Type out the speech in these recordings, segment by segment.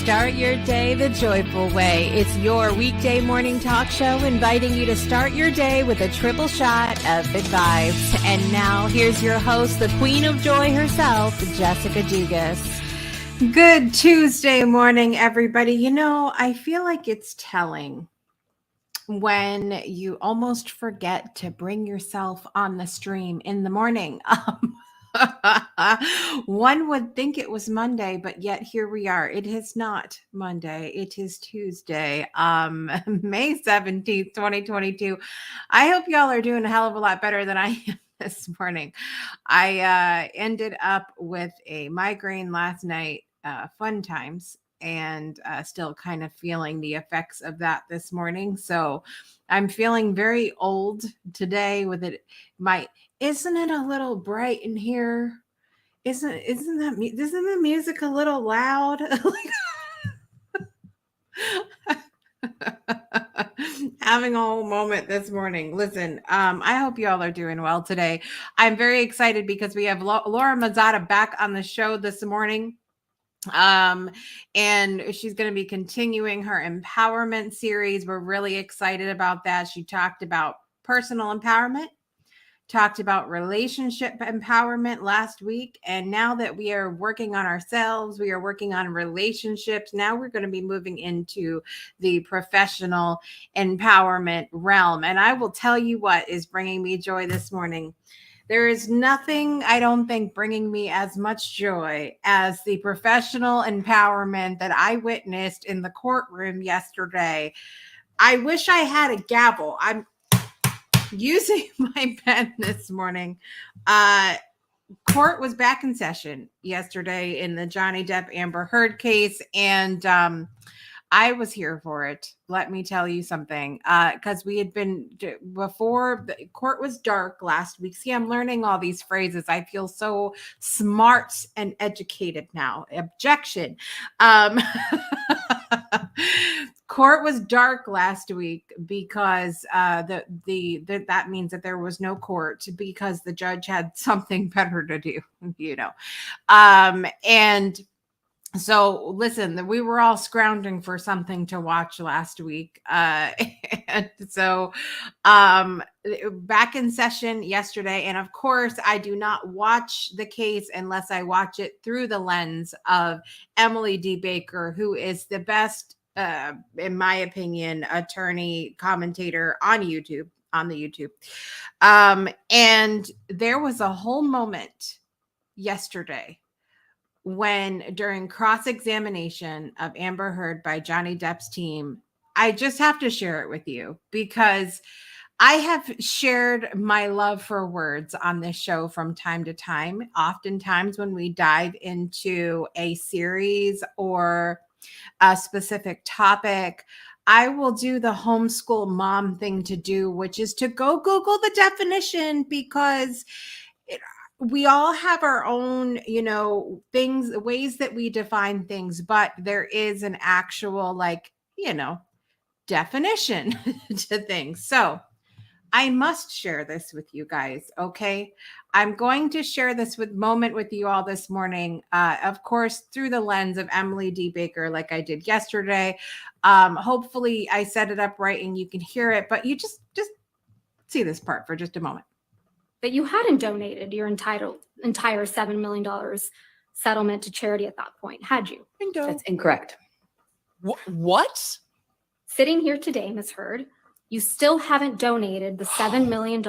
Start your day the joyful way. It's your weekday morning talk show inviting you to start your day with a triple shot of good vibes. And now here's your host, the queen of joy herself, Jessica Dugas. Good Tuesday morning, everybody. You know, I feel like it's telling when you almost forget to bring yourself on the stream in the morning. One would think it was Monday, but yet here we are. It is not Monday. It is Tuesday, May 17th, 2022. I hope y'all are doing a hell of a lot better than I am this morning. I ended up with a migraine last night, fun times, and still kind of feeling the effects of that this morning. So I'm feeling very old today with it. Isn't it a little bright in here? Isn't the music a little loud? Having a whole moment this morning. Listen, I hope you all are doing well today. I'm very excited because we have Laura Mazzotta back on the show this morning. And she's going to be continuing her empowerment series. We're really excited about that. She talked about personal empowerment, talked about relationship empowerment last week. And now that we are working on ourselves, we are working on relationships. Now we're going to be moving into the professional empowerment realm. And I will tell you what is bringing me joy this morning. There is nothing, I don't think, bringing me as much joy as the professional empowerment that I witnessed in the courtroom yesterday. I wish I had a gavel. I'm using my pen this morning. Court was back in session yesterday in the Johnny Depp Amber Heard case, and I was here for it. Let me tell you something, because we had been before the court was dark last week. See, I'm learning all these phrases. I feel so smart and educated now. Objection. Court was dark last week because that means that there was no court because the judge had something better to do, you know. And so listen, we were all scrounging for something to watch last week. And so back in session yesterday. And of course, I do not watch the case unless I watch it through the lens of Emily D. Baker, who is the best, in my opinion, attorney commentator on the YouTube. And there was a whole moment yesterday when during cross-examination of Amber Heard by Johnny Depp's team, I just have to share it with you because I have shared my love for words on this show from time to time. Oftentimes when we dive into a series or a specific topic, I will do the homeschool mom thing to do, which is to go Google the definition because we all have our own, you know, things, ways that we define things, but there is an actual, like, you know, definition to things. So I must share this with you guys. Okay. I'm going to share this moment with you all this morning. Of course, through the lens of Emily D. Baker, like I did yesterday. Hopefully I set it up right and you can hear it, but you just see this part for just a moment. That you hadn't donated your entire $7 million settlement to charity at that point, had you? Bingo. That's incorrect. What? Sitting here today, Ms. Heard, you still haven't donated the $7 million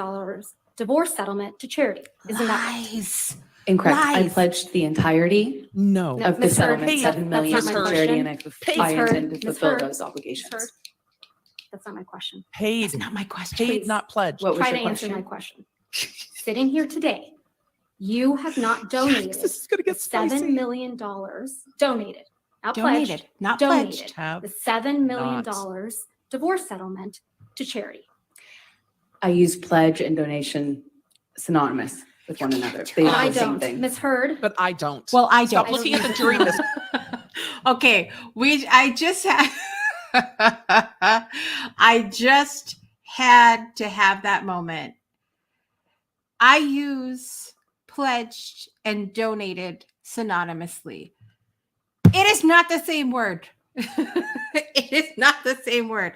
divorce settlement to charity. Isn't that right? Incorrect. Lies. I pledged the entirety of the Ms. settlement, Heard, $7 million that's to not my charity, and question. I intend to Ms. fulfill Heard, those obligations. Ms. Heard, that's not my question. Paid. That's not my question. Paid, Please. not pledged. What was Try your to answer question? my question. Sitting here today, you have not donated This is gonna get $7 spicy. million donated, not Donated, pledged, not donated pledged. Have the $7 million not. divorce settlement to charity. I use pledge and donation synonymous with one another. They But are I the same don't. thing. Ms. Heard, But I don't. Well, I Stop don't. looking at the dream. Okay, I just had I just had to have that moment. I use pledged and donated synonymously. It is not the same word. It is not the same word.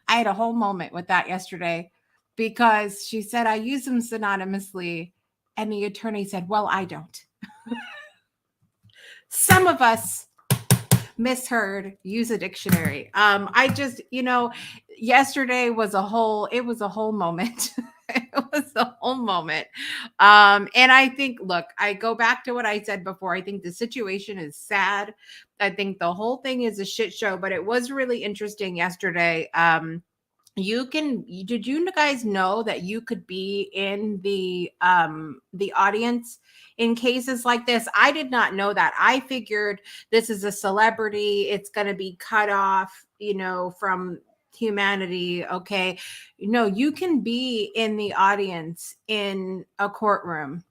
I had a whole moment with that yesterday because she said, I use them synonymously. And the attorney said, well, I don't. Some of us misheard, use a dictionary. I just, yesterday was a whole moment. It was a whole moment. And I think, look, I go back to what I said before. I think the situation is sad. I think the whole thing is a shit show, but it was really interesting yesterday. Did you guys know that you could be in the audience in cases like this? I did not know that. I figured this is a celebrity, it's going to be cut off, from humanity. Okay, no, you can be in the audience in a courtroom.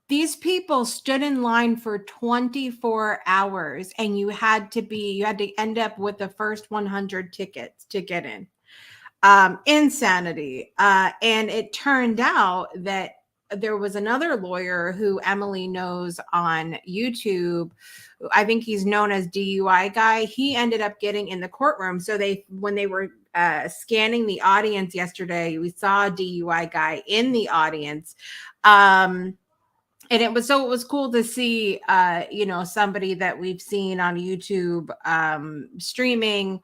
These people stood in line for 24 hours and you had to end up with the first 100 tickets to get in. Insanity. And it turned out that there was another lawyer who Emily knows on YouTube. I think he's known as DUI guy. He ended up getting in the courtroom. So when they were scanning the audience yesterday, we saw a DUI guy in the audience. And it was cool to see, somebody that we've seen on YouTube streaming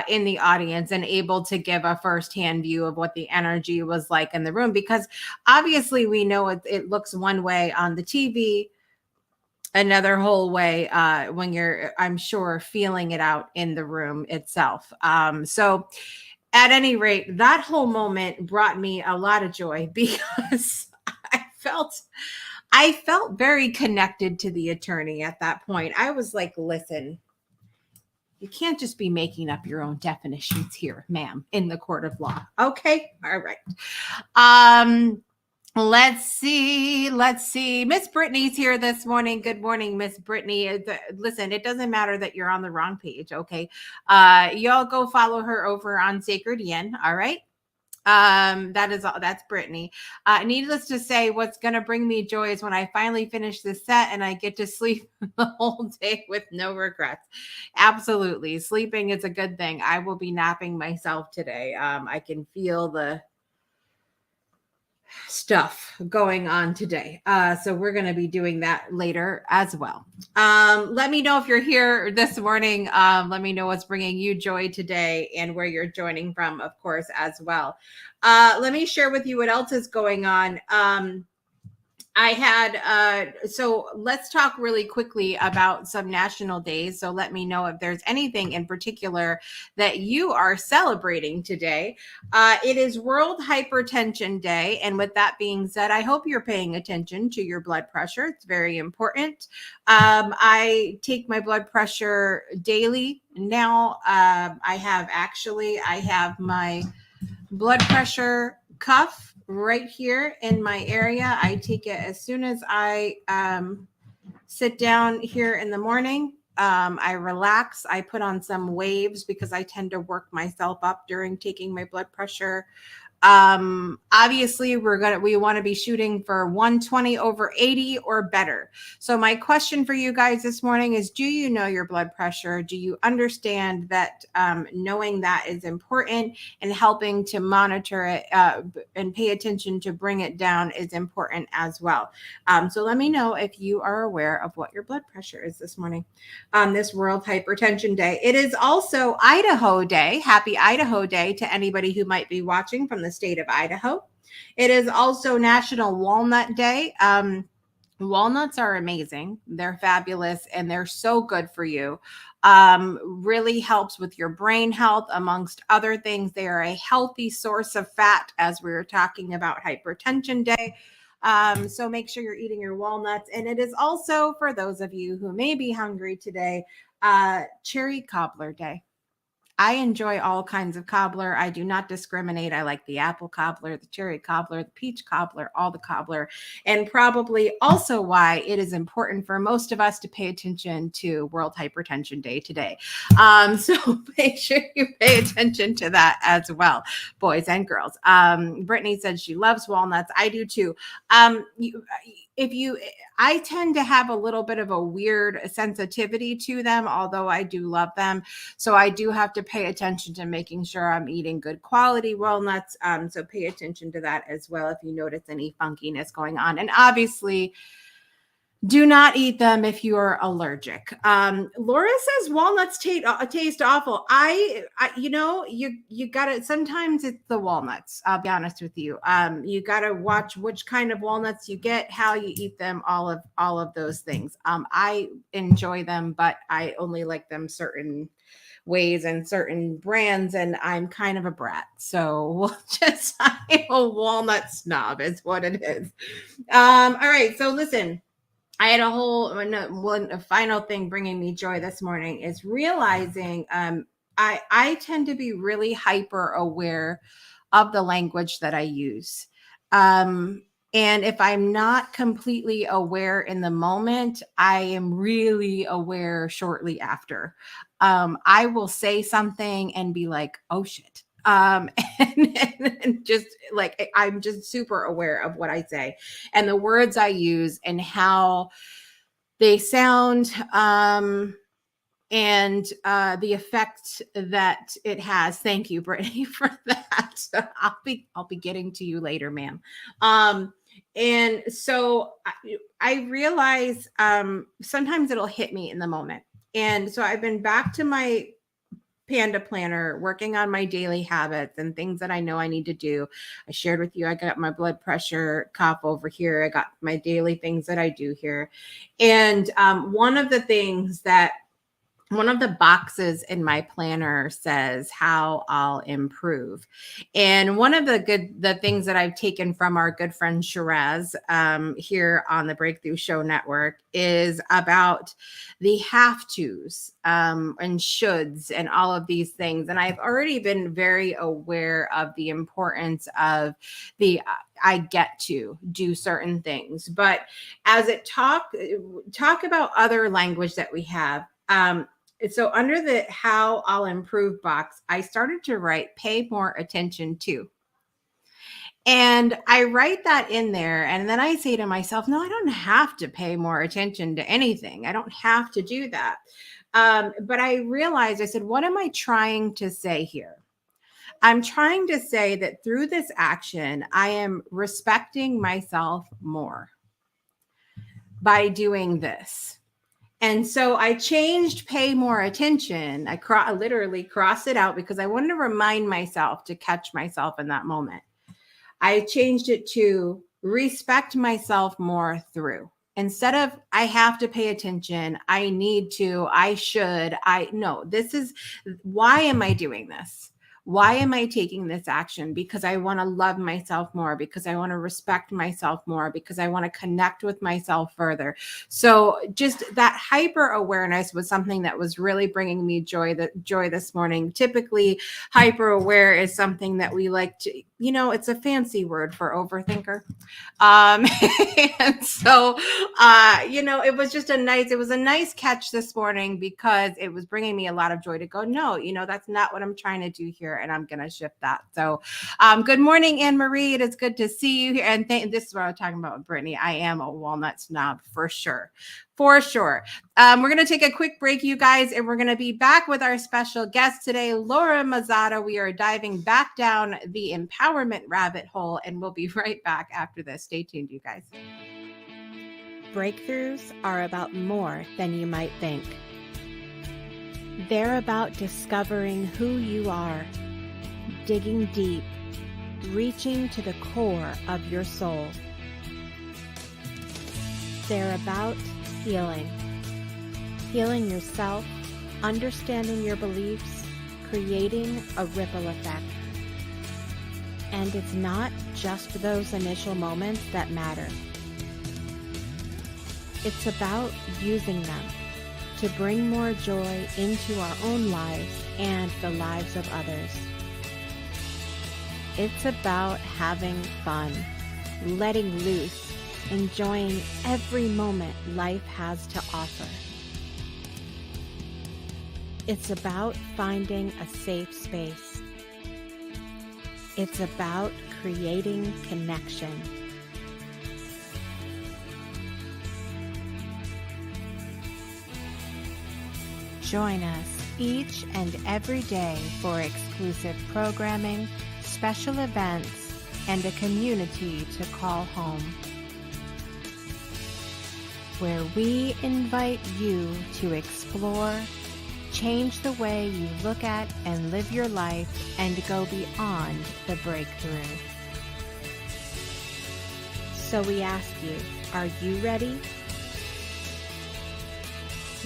in the audience and able to give a firsthand view of what the energy was like in the room, because obviously we know it looks one way on the TV, another whole way when you're, I'm sure, feeling it out in the room itself. So at any rate, that whole moment brought me a lot of joy because I felt very connected to the attorney at that point. I was like, listen, you can't just be making up your own definitions here, ma'am, in the court of law. Okay. All right. Let's see. Miss Brittany's here this morning. Good morning, Miss Brittany. Listen, it doesn't matter that you're on the wrong page. Okay. Y'all go follow her over on Sacred Yin. All right. That's Brittany. Needless to say, what's going to bring me joy is when I finally finish this set and I get to sleep the whole day with no regrets. Absolutely. Sleeping is a good thing. I will be napping myself today. I can feel the stuff going on today. So we're going to be doing that later as well. Let me know if you're here this morning. Let me know what's bringing you joy today and where you're joining from, of course, as well. Let me share with you what else is going on. So let's talk really quickly about some national days. So let me know if there's anything in particular that you are celebrating today. It is World Hypertension Day. And with that being said, I hope you're paying attention to your blood pressure. It's very important. I take my blood pressure daily now. I have my blood pressure cuff right here in my area. I take it as soon as I sit down here in the morning. I relax. I put on some waves because I tend to work myself up during taking my blood pressure. Obviously we want to be shooting for 120/80 or better. So my question for you guys this morning is, do you know your blood pressure? Do you understand that knowing that is important and helping to monitor it and pay attention to bring it down is important as well. So let me know if you are aware of what your blood pressure is this morning on this World Hypertension Day. It is also Idaho Day. Happy Idaho Day to anybody who might be watching from the state of Idaho. It is also National Walnut Day. Walnuts are amazing. They're fabulous and they're so good for you. Really helps with your brain health, amongst other things. They are a healthy source of fat, as we were talking about Hypertension Day. So make sure you're eating your walnuts. And it is also, for those of you who may be hungry today, Cherry Cobbler Day. I enjoy all kinds of cobbler. I do not discriminate. I like the apple cobbler, the cherry cobbler, the peach cobbler, all the cobbler, and probably also why it is important for most of us to pay attention to World Hypertension Day today. So make sure you pay attention to that as well, boys and girls. Brittany said she loves walnuts. I do too. I tend to have a little bit of a weird sensitivity to them, although I do love them. So I do have to pay attention to making sure I'm eating good quality walnuts. So pay attention to that as well if you notice any funkiness going on. And obviously, do not eat them if you are allergic. Laura says walnuts taste awful. You gotta, sometimes it's the walnuts. I'll be honest with you. You gotta watch which kind of walnuts you get, how you eat them, all of those things. I enjoy them, but I only like them certain ways and certain brands, and I'm kind of a brat. So I'm a walnut snob is what it is. All right. So listen, I had a final thing bringing me joy this morning is realizing I tend to be really hyper aware of the language that I use. And if I'm not completely aware in the moment, I am really aware shortly after. I will say something and be like, oh shit. And just like, I'm just super aware of what I say and the words I use and how they sound, and the effect that it has. Thank you, Brittany, for that. I'll be getting to you later, ma'am. And so I realize sometimes it'll hit me in the moment. And so I've been back to my Panda planner, working on my daily habits and things that I know I need to do. I shared with you, I got my blood pressure cuff over here. I got my daily things that I do here. And one of the boxes in my planner says how I'll improve. And one of the things that I've taken from our good friend Shiraz here on the Breakthrough Show Network is about the have tos and shoulds and all of these things. And I've already been very aware of the importance of I get to do certain things. But as it talk about other language that we have, so under the how I'll improve box, I started to write pay more attention to. And I write that in there. And then I say to myself, no, I don't have to pay more attention to anything. I don't have to do that. But I realized, I said, what am I trying to say here? I'm trying to say that through this action, I am respecting myself more by doing this. And so I changed pay more attention. I literally crossed it out because I wanted to remind myself to catch myself in that moment. I changed it to respect myself more through. Instead of I have to pay attention, I need to, I should, this is, why am I doing this? Why am I taking this action? Because I want to love myself more, because I want to respect myself more, because I want to connect with myself further. So just that hyper awareness was something that was really bringing me joy this morning. Typically, hyper aware is something that we like to, it's a fancy word for overthinker. And so, it was a nice catch this morning because it was bringing me a lot of joy to go, no, that's not what I'm trying to do here. And I'm going to shift that. So, good morning, Anne Marie. It is good to see you here. And this is what I was talking about with Brittany. I am a walnut snob for sure. For sure. We're going to take a quick break, you guys, and we're going to be back with our special guest today, Laura Mazzotta. We are diving back down the empowerment rabbit hole, and we'll be right back after this. Stay tuned, you guys. Breakthroughs are about more than you might think. They're about discovering who you are, digging deep, reaching to the core of your soul. They're about healing yourself, understanding your beliefs, creating a ripple effect. And it's not just those initial moments that matter. It's about using them, to bring more joy into our own lives and the lives of others. It's about having fun, letting loose, enjoying every moment life has to offer. It's about finding a safe space. It's about creating connection. Join us each and every day for exclusive programming, special events, and a community to call home, where we invite you to explore, change the way you look at and live your life, and go beyond the breakthrough. So we ask you, are you ready?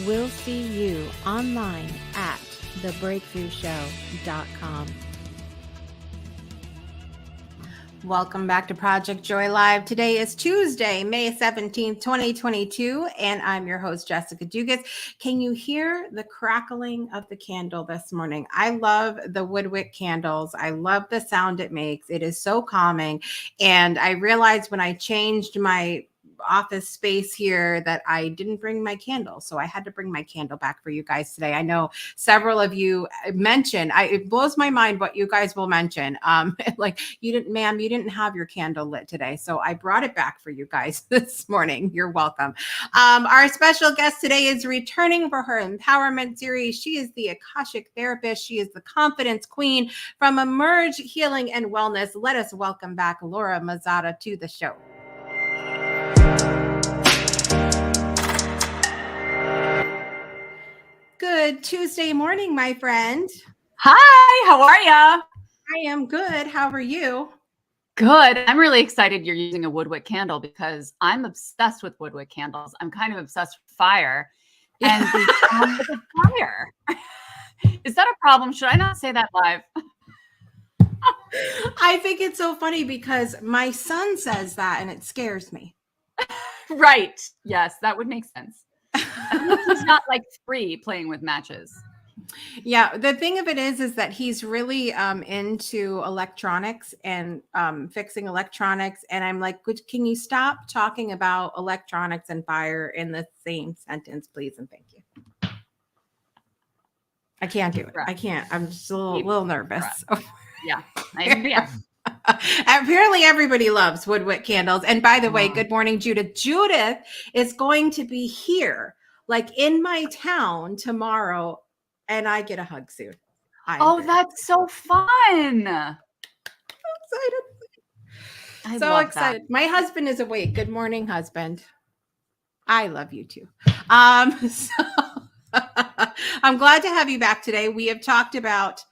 We'll see you online at thebreakthroughshow.com. Welcome back to Project Joy Live. Today is Tuesday, May 17th, 2022, and I'm your host, Jessica Dugas. Can you hear the crackling of the candle this morning? I love the woodwick candles. I love the sound it makes. It is so calming. And I realized when I changed my office space here that I didn't bring my candle. So I had to bring my candle back for you guys today. I know several of you mentioned, it blows my mind what you guys will mention. Like, you didn't, ma'am, you didn't have your candle lit today. So I brought it back for you guys this morning. You're welcome. Our special guest today is returning for her empowerment series. She is the Akashic Therapist. She is the confidence queen from Emerge Healing and Wellness. Let us welcome back Laura Mazzotta to the show. Good Tuesday morning, my friend. Hi, how are ya? I am good. How are you? Good. I'm really excited you're using a woodwick candle because I'm obsessed with woodwick candles. I'm kind of obsessed with fire and the sound of the fire. Is that a problem? Should I not say that live? I think it's so funny because my son says that and it scares me. Right. Yes, that would make sense. He's not like 3 playing with matches. Yeah, the thing of it is that he's really into electronics and fixing electronics. And I'm like, can you stop talking about electronics and fire in the same sentence, please? And thank you. I can't do it. I can't. I'm just a little nervous. Yeah. Yeah. Apparently everybody loves woodwick candles. And by the way, good morning, Judith. Judith is going to be here, like in my town tomorrow, and I get a hug soon. That's so fun. I'm excited. So excited. My husband is awake. Good morning, husband. I love you too. So I'm glad to have you back today. We have talked about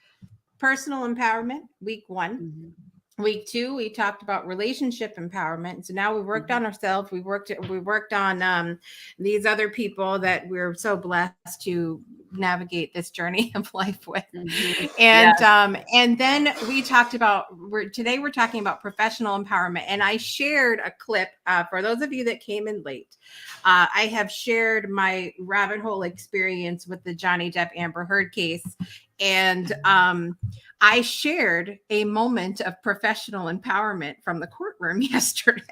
personal empowerment, week 1. Mm-hmm. Week 2, we talked about relationship empowerment. So now we worked on ourselves. We worked on these other people that we're so blessed to navigate this journey of life with. And and then we talked about today we're talking about professional empowerment. And I shared a clip for those of you that came in late. I have shared my rabbit hole experience with the Johnny Depp Amber Heard case. And I shared a moment of professional empowerment from the courtroom yesterday.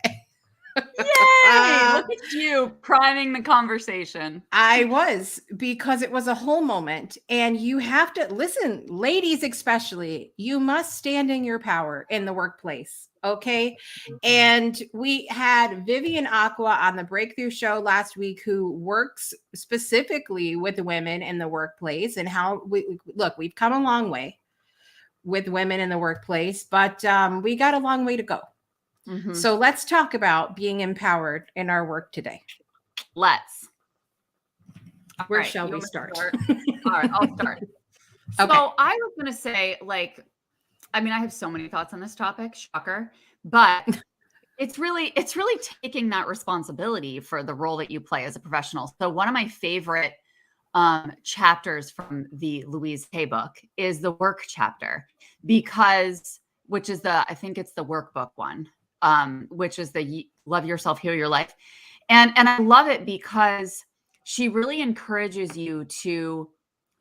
Yay! Look at you priming the conversation. I was, because it was a whole moment. And you have to listen, ladies especially, you must stand in your power in the workplace. Okay. And we had Vivian Aqua on the Breakthrough Show last week, who works specifically with women in the workplace and how we've come a long way with women in the workplace, but we got a long way to go. Mm-hmm. So let's talk about being empowered in our work today. Let's. Where shall we start? All right, I'll start. Okay. So I was going to say, I have so many thoughts on this topic, shocker, but it's really taking that responsibility for the role that you play as a professional. So one of my favorite chapters from the Louise Hay book is the work chapter, which is I think it's the workbook one, which is the Love Yourself, Heal Your Life. And I love it because she really encourages you to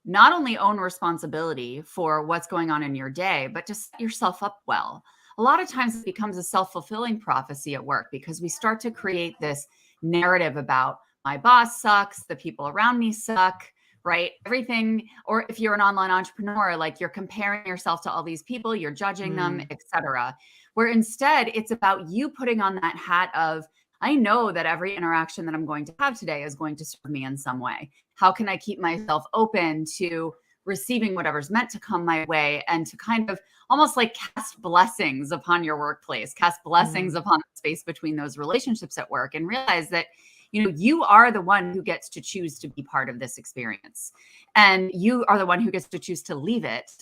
not only own responsibility for what's going on in your day, but to set yourself up well. A lot of times it becomes a self-fulfilling prophecy at work because we start to create this narrative about my boss sucks, the people around me suck, right? Everything, or if you're an online entrepreneur, like you're comparing yourself to all these people, you're judging them, etc. Where instead it's about you putting on that hat of, I know that every interaction that I'm going to have today is going to serve me in some way. How can I keep myself open to receiving whatever's meant to come my way, and to kind of almost like cast blessings upon your workplace, cast blessings upon the space between those relationships at work, and realize that, you are the one who gets to choose to be part of this experience. And you are the one who gets to choose to leave it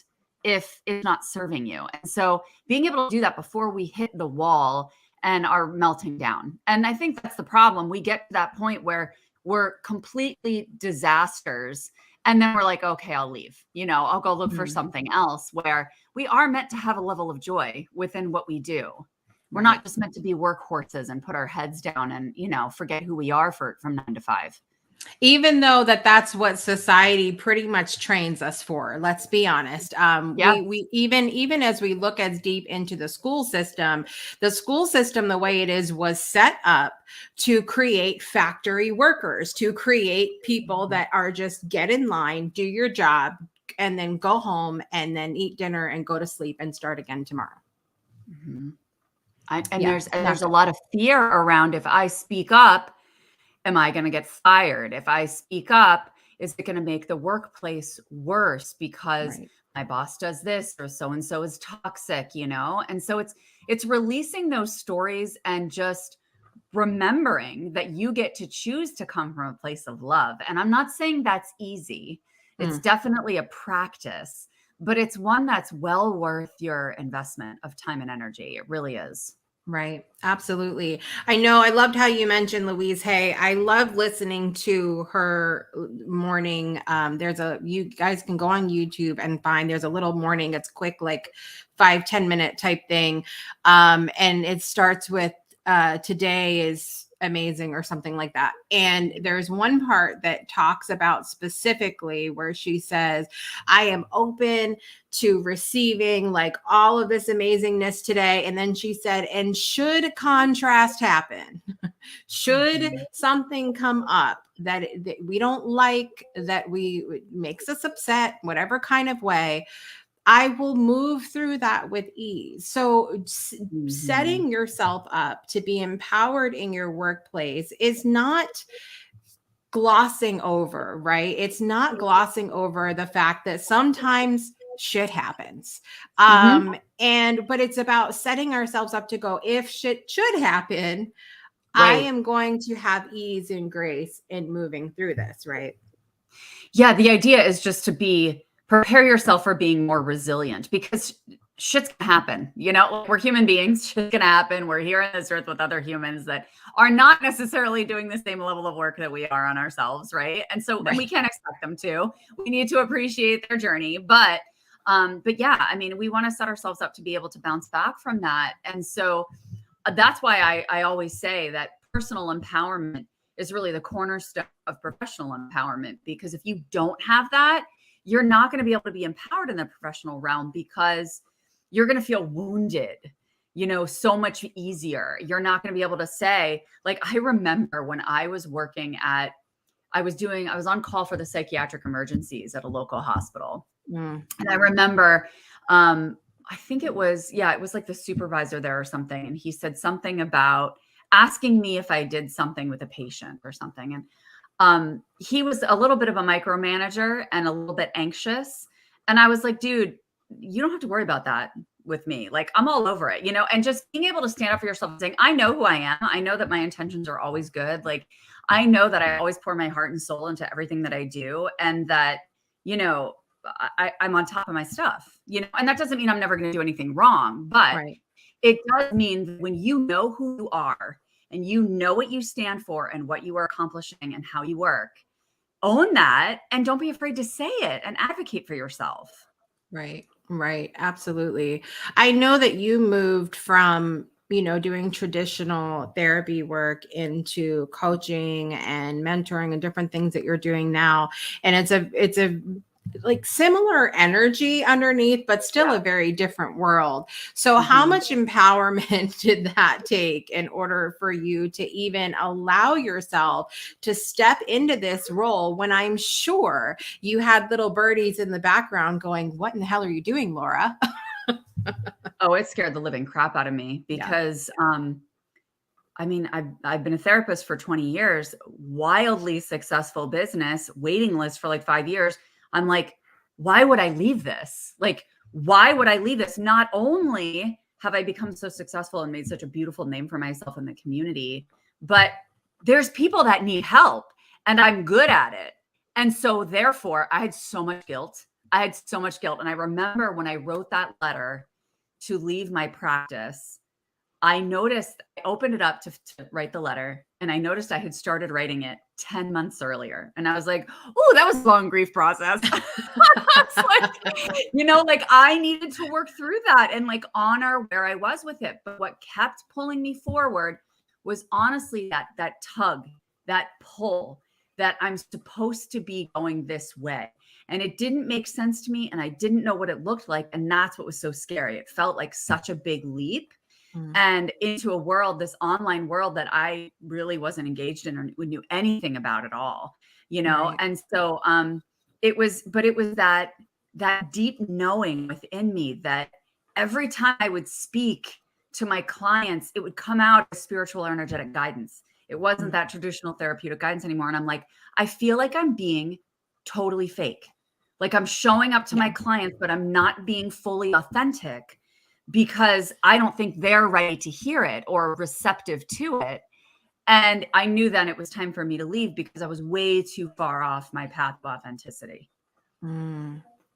if it's not serving you. And so being able to do that before we hit the wall and are melting down. And I think that's the problem. We get to that point where we're completely disasters. And then we're like, okay, I'll leave. I'll go look for something else, where we are meant to have a level of joy within what we do. We're not just meant to be workhorses and put our heads down and, forget who we are from 9 to 5. Even though that's what society pretty much trains us for, let's be honest. We even as we look as deep into the school system, the way it is was set up to create factory workers, to create people that are just get in line, do your job, and then go home and then eat dinner and go to sleep and start again tomorrow. There's a lot of fear around, if I speak up, am I going to get fired? If I speak up, is it going to make the workplace worse because my boss does this, or so-and-so is toxic, And so it's releasing those stories and just remembering that you get to choose to come from a place of love. And I'm not saying that's easy. It's definitely a practice, but it's one that's well worth your investment of time and energy. It really is. Right. Absolutely. I know. I loved how you mentioned Louise Hay. I love listening to her morning. You guys can go on YouTube and find, there's a little morning. It's quick, like 5-10 minute type thing. And it starts with, today is amazing or something like that. And there's one part that talks about specifically where she says, I am open to receiving like all of this amazingness today. And then she said, and should contrast happen, should something come up that we don't like, that makes us upset, whatever kind of way, I will move through that with ease. So setting yourself up to be empowered in your workplace is not glossing over, right? It's not glossing over the fact that sometimes shit happens. But it's about setting ourselves up to go, if shit should happen, I am going to have ease and grace in moving through this, right? Yeah, the idea is just to prepare yourself for being more resilient, because shit's gonna happen. We're human beings. Shit's gonna happen. We're here on this earth with other humans that are not necessarily doing the same level of work that we are on ourselves, right? And so and we can't expect them to. We need to appreciate their journey. But yeah, I mean, we want to set ourselves up to be able to bounce back from that. And so that's why I always say that personal empowerment is really the cornerstone of professional empowerment, because if you don't have that, you're not going to be able to be empowered in the professional realm, because you're going to feel wounded, so much easier. You're not going to be able to say, like, I remember when I was working I was on call for the psychiatric emergencies at a local hospital. And I remember, I think it was like the supervisor there or something. And he said something about asking me if I did something with a patient or something. And he was a little bit of a micromanager and a little bit anxious. And I was like, dude, you don't have to worry about that with me. Like, I'm all over it, and just being able to stand up for yourself and saying, I know who I am. I know that my intentions are always good. Like, I know that I always pour my heart and soul into everything that I do. And that, I'm on top of my stuff, and that doesn't mean I'm never going to do anything wrong, but it does mean that when you know who you are, and you know what you stand for and what you are accomplishing and how you work, own that, and don't be afraid to say it and advocate for yourself. Right. Absolutely. I know that you moved from doing traditional therapy work into coaching and mentoring and different things that you're doing now. And it's a like similar energy underneath, but still a very different world. So how much empowerment did that take in order for you to even allow yourself to step into this role when I'm sure you had little birdies in the background going, what in the hell are you doing, Laura? Oh, it scared the living crap out of me because, I mean, I've been a therapist for 20 years, wildly successful business, waiting list for like 5 years. I'm like, why would I leave this? Like, why would I leave this? Not only have I become so successful and made such a beautiful name for myself in the community, but there's people that need help and I'm good at it. And so therefore I had so much guilt. And I remember when I wrote that letter to leave my practice, I opened it up to write the letter, and I noticed I had started writing it 10 months earlier. And I was like, oh, that was a long grief process. Like I needed to work through that and like honor where I was with it. But what kept pulling me forward was honestly that tug, that pull that I'm supposed to be going this way. And it didn't make sense to me, and I didn't know what it looked like. And that's what was so scary. It felt like such a big leap. And into a world, this online world that I really wasn't engaged in or knew anything about at all, Right. And so it was that deep knowing within me that every time I would speak to my clients, it would come out as spiritual or energetic guidance. It wasn't that traditional therapeutic guidance anymore. And I'm like, I feel like I'm being totally fake. Like I'm showing up to my clients, but I'm not being fully authentic, because I don't think they're ready to hear it or receptive to it. And I knew then it was time for me to leave because I was way too far off my path of authenticity.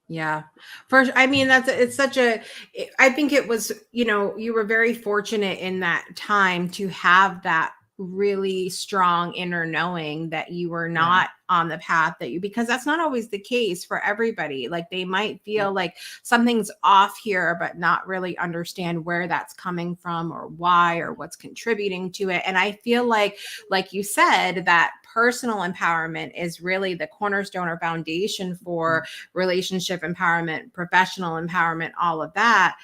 Yeah. I mean, I think it was, you were very fortunate in that time to have that really strong inner knowing that you were not on the path because that's not always the case for everybody. Like they might feel like something's off here, but not really understand where that's coming from or why or what's contributing to it. And I feel like you said, that personal empowerment is really the cornerstone or foundation for relationship empowerment, professional empowerment, all of that.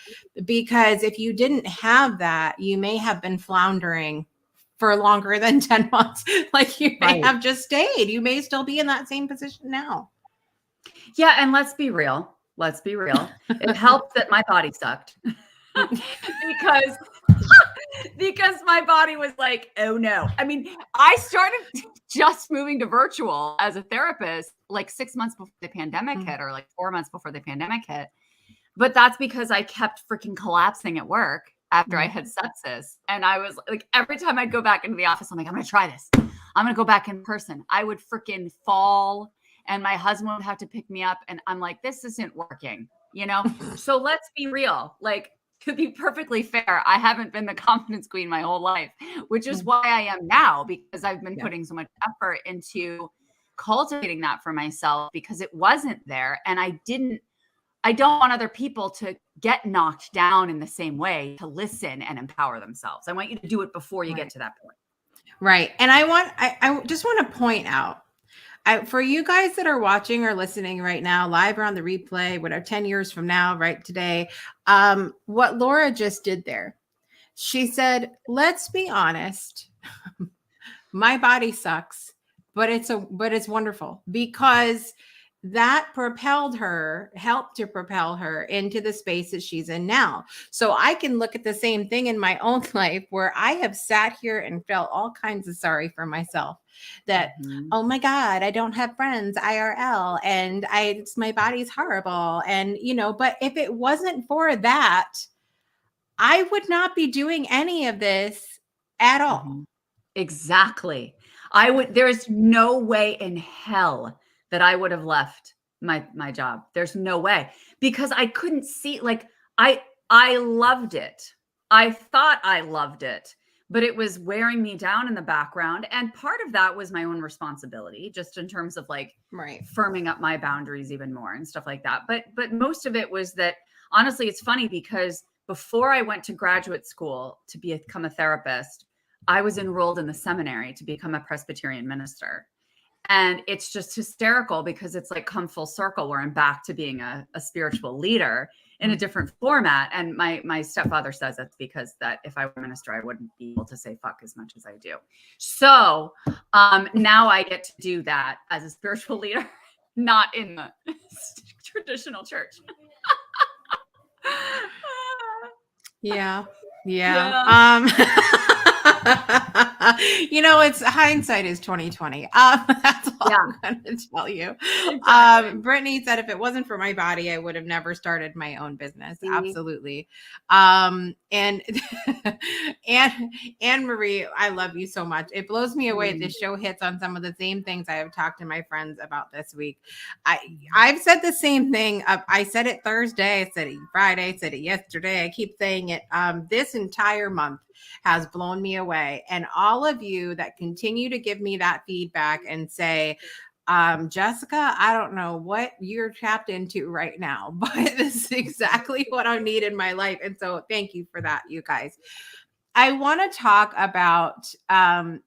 Because if you didn't have that, you may have been floundering for longer than 10 months. Like you may have just stayed. You may still be in that same position now. Yeah. And let's be real. It helped that my body sucked because my body was like, oh no. I mean, I started just moving to virtual as a therapist like 6 months before the pandemic hit, or like 4 months before the pandemic hit. But that's because I kept freaking collapsing at work after I had sepsis. And I was like, every time I'd go back into the office, I'm like, I'm going to try this. I'm going to go back in person. I would freaking fall and my husband would have to pick me up. And I'm like, this isn't working, So let's be real. Like, to be perfectly fair, I haven't been the confidence queen my whole life, which is why I am now, because I've been putting so much effort into cultivating that for myself, because it wasn't there. And I don't want other people to get knocked down in the same way, to listen and empower themselves. I want you to do it before you get to that point. Right. And I just want to point out, for you guys that are watching or listening right now, live or on the replay, whatever, 10 years from now, right today, what Laura just did there, she said, let's be honest, my body sucks, but it's wonderful, because that helped to propel her into the space that she's in now. So I can look at the same thing in my own life, where I have sat here and felt all kinds of sorry for myself, that, oh my God, I don't have friends IRL, and my body's horrible. And, but if it wasn't for that, I would not be doing any of this at all. Exactly. There's no way in hell that I would have left my job. There's no way, because I couldn't see, like, I loved it. I thought I loved it, but it was wearing me down in the background. And part of that was my own responsibility, just in terms of like firming up my boundaries even more and stuff like that. But most of it was that, honestly, it's funny because before I went to graduate school to become a therapist, I was enrolled in the seminary to become a Presbyterian minister. And it's just hysterical because it's like come full circle where I'm back to being a spiritual leader in a different format. And my stepfather says it's because that if I were a minister, I wouldn't be able to say fuck as much as I do. So now I get to do that as a spiritual leader, not in the traditional church. Yeah. Yeah. It's hindsight is 2020. That's all I'm going to tell you. Exactly. Brittany said, if it wasn't for my body, I would have never started my own business. Absolutely. And Anne Marie, I love you so much. It blows me away. This show hits on some of the same things I have talked to my friends about this week. I've said the same thing. I said it Thursday. I said it Friday. I said it yesterday. I keep saying it. This entire month has blown me away. And all of you that continue to give me that feedback and say, Jessica, I don't know what you're tapped into right now, but this is exactly what I need in my life. And so thank you for that, you guys. I want to talk about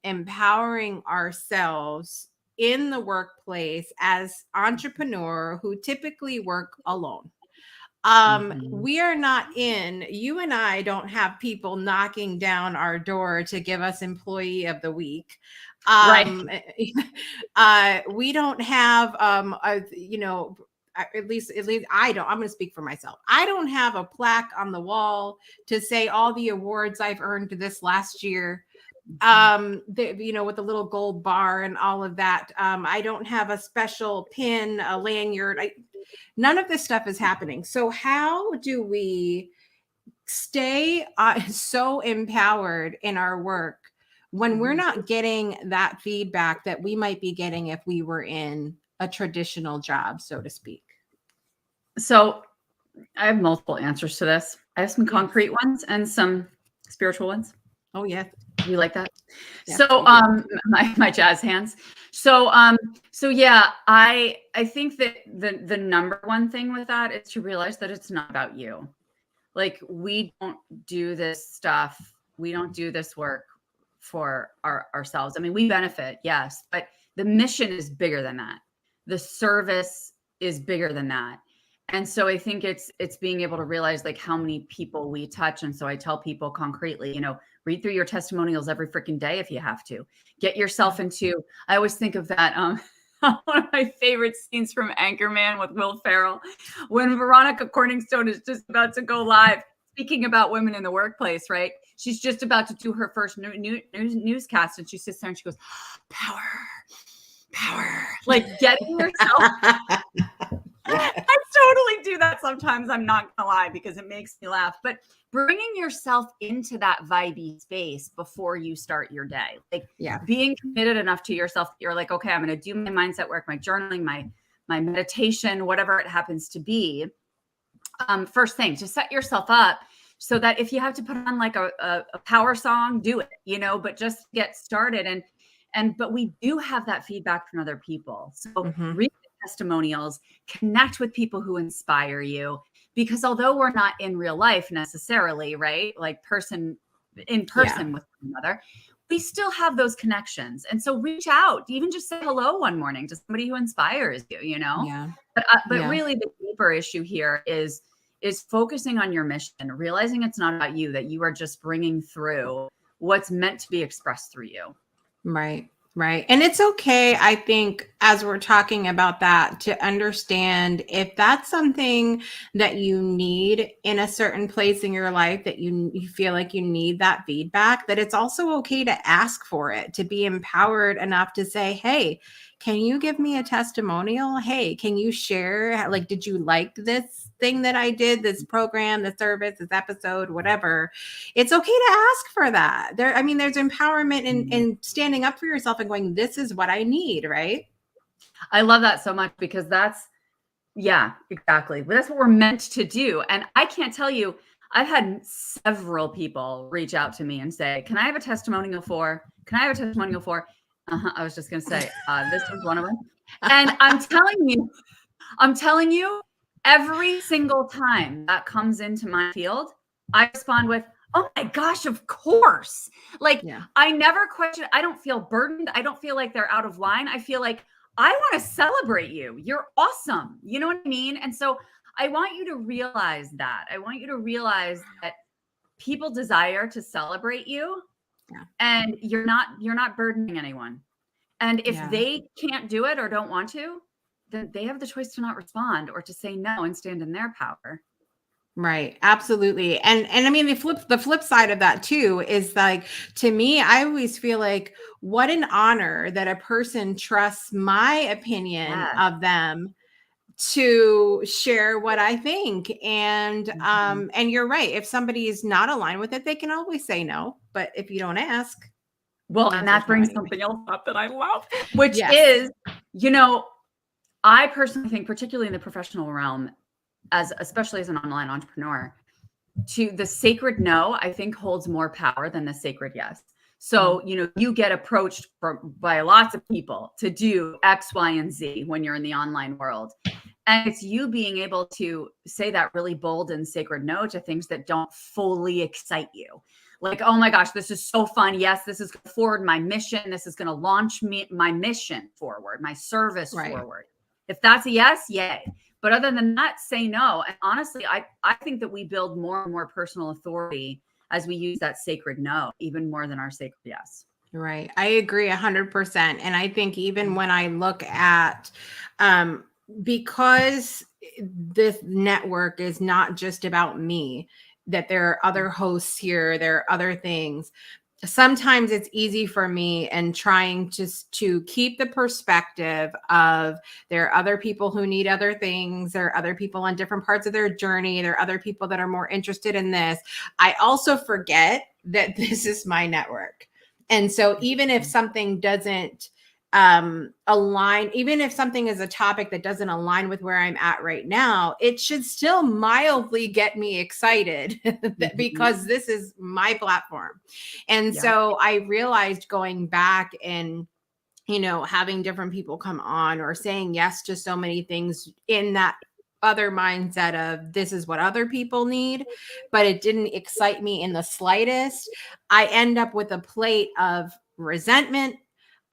empowering ourselves in the workplace as entrepreneur who typically work alone. We are not you and I don't have people knocking down our door to give us employee of the week. Right. We don't have, at least I don't, I'm going to speak for myself. I don't have a plaque on the wall to say all the awards I've earned this last year. With the little gold bar and all of that. I don't have a special pin, a lanyard. None of this stuff is happening. So how do we stay so empowered in our work when we're not getting that feedback that we might be getting if we were in a traditional job, so to speak? So I have multiple answers to this. I have some concrete ones and some spiritual ones. Oh, yeah. You like that? Yeah, so my jazz hands. So yeah, I think that the number one thing with that is to realize that it's not about you. Like, we don't do this stuff. We don't do this work for ourselves. I mean, we benefit, yes, but the mission is bigger than that. The service is bigger than that. And so I think it's being able to realize like how many people we touch. And so I tell people concretely, read through your testimonials every freaking day if you have to. Get yourself into, I always think of that, one of my favorite scenes from Anchorman with Will Ferrell, when Veronica Corningstone is just about to go live, speaking about women in the workplace, right? She's just about to do her first newscast, and she sits there and she goes, power, like getting yourself. I totally do that sometimes. I'm not gonna lie, because it makes me laugh. But bringing yourself into that vibey space before you start your day, like being committed enough to yourself that you're like, okay, I'm going to do my mindset work, my journaling, my meditation, whatever it happens to be. First thing, to set yourself up so that if you have to put on like a power song, do it, but just get started. But we do have that feedback from other people. So read testimonials, connect with people who inspire you, because although we're not in real life necessarily, right? Like in person with one another, we still have those connections. And so reach out, even just say hello one morning to somebody who inspires you, Yeah. But really the deeper issue here is focusing on your mission, realizing it's not about you, that you are just bringing through what's meant to be expressed through you. Right. And it's okay, I think, as we're talking about that, to understand if that's something that you need in a certain place in your life, that you feel like you need that feedback, that it's also okay to ask for it, to be empowered enough to say, hey, can you give me a testimonial? Hey, can you share? Like, did you like this thing that I did, this program, the service, this episode, whatever? It's okay to ask for that. There's empowerment in standing up for yourself and going, this is what I need, right? I love that so much, because exactly. That's what we're meant to do. And I can't tell you, I've had several people reach out to me and say, can I have a testimonial for? I was just going to say, this was one of them. And I'm telling you, every single time that comes into my field, I respond with, oh my gosh, of course. Like, Yeah. I never question. I don't feel burdened. I don't feel like they're out of line. I feel like I want to celebrate you. You're awesome. You know what I mean? And so I want you to realize that. I want you to realize that people desire to celebrate you, and you're not burdening anyone. And if they can't do it or don't want to, then they have the choice to not respond or to say no and stand in their power. Right. Absolutely. And I mean, the flip side of that too is like, to me, I always feel like what an honor that a person trusts my opinion of them to share what I think. And and you're right. If somebody is not aligned with it, they can always say no. But if you don't ask, well, and that brings something else up that I love, which is, you know, I personally think, particularly in the professional realm, especially as an online entrepreneur, to the sacred no, I think holds more power than the sacred yes. So, you know, you get approached by lots of people to do X, Y, and Z when you're in the online world. And it's you being able to say that really bold and sacred no to things that don't fully excite you. Like, oh my gosh, this is so fun. Yes, this is going to forward my mission. This is going to launch my mission forward, my service forward. If that's a yes, yay. But other than that, say no. And honestly, I think that we build more and more personal authority as we use that sacred no, even more than our sacred yes. Right. I agree 100%. And I think even when I look at, because this network is not just about me, that there are other hosts here, there are other things. Sometimes it's easy for me and trying to keep the perspective of there are other people who need other things. There are other people on different parts of their journey. There are other people that are more interested in this. I also forget that this is my network. And so even if something doesn't align, even if something is a topic that doesn't align with where I'm at right now, it should still mildly get me excited because this is my platform. And so I realized going back and, you know, having different people come on or saying yes to so many things in that other mindset of this is what other people need, but it didn't excite me in the slightest. I end up with a plate of resentment.